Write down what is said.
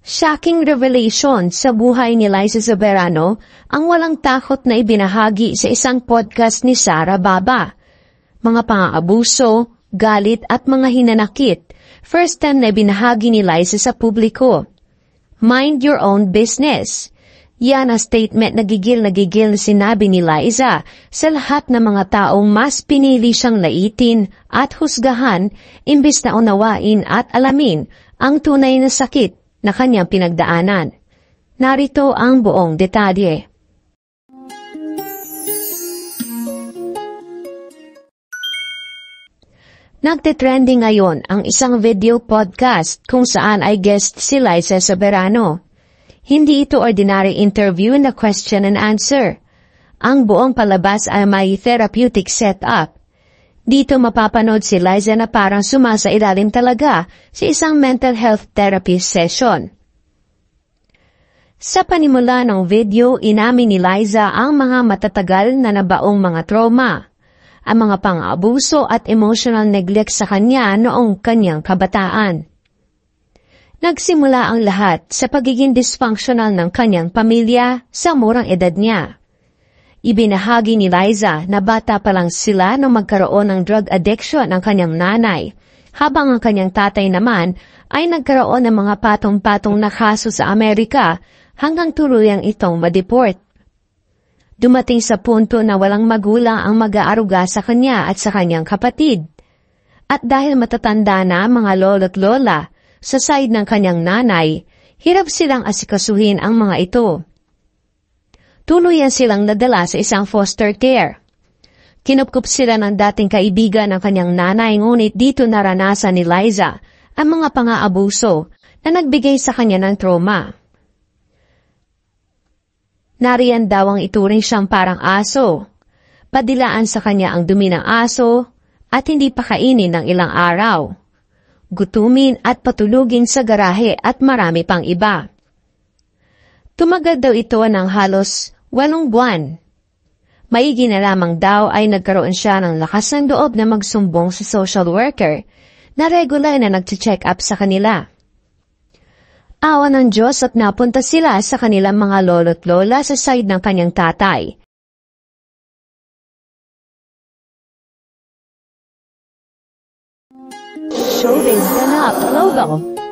Shocking revelation sa buhay ni Liza Soberano ang walang takot na ibinahagi sa isang podcast ni Sara Baba. Mga pang-aabuso, galit at mga hinanakit, first time na ibinahagi ni Liza sa publiko. Mind your own business. Yan ang statement na gigil na sinabi ni Liza sa lahat ng mga taong mas pinili siyang laitin at husgahan imbis na unawain at alamin ang tunay na sakit na kanyang pinagdaanan. Narito ang buong detalye. Nagte-trending ngayon ang isang video podcast kung saan ay guest si Liza Soberano. Hindi ito ordinary interview na question and answer. Ang buong palabas ay may therapeutic setup. Dito mapapanood si Liza na parang sumasailalim talaga sa isang mental health therapy session. Sa panimula ng video, inamin ni Liza ang mga matatagal na nabaong mga trauma, ang mga pang-abuso at emotional neglect sa kanya noong kanyang kabataan. Nagsimula ang lahat sa pagiging dysfunctional ng kanyang pamilya sa murang edad niya. Ibinahagi ni Liza na bata pa lang sila nung magkaroon ng drug addiction ang kanyang nanay, habang ang kanyang tatay naman ay nagkaroon ng mga patong-patong na kaso sa Amerika hanggang tuluyang itong ma-deport. Dumating sa punto na walang magulang ang mag-aaruga sa kanya at sa kanyang kapatid. At dahil matatanda na mga lolo't lola sa side ng kanyang nanay, hirap silang asikasuhin ang mga ito. Tuluyan silang nadala sa isang foster care. Kinupkup sila ng dating kaibigan ng kanyang nanay, ngunit dito naranasan ni Liza ang mga pang-aabuso na nagbigay sa kanya ng trauma. Nariyan daw ang ituring siyang parang aso. Padilaan sa kanya ang dumi ng aso at hindi pakainin ng ilang araw. Gutumin at patulugin sa garahe at marami pang iba. Tumagal daw ito ng halos 8 buwan. Maigi na lamang daw ay nagkaroon siya ng lakas ng loob na magsumbong sa social worker na regular na nag-check up sa kanila. Awa ng Diyos at napunta sila sa kanilang mga lolo't lola sa side ng kanyang tatay. Showbiz Ganap Logo.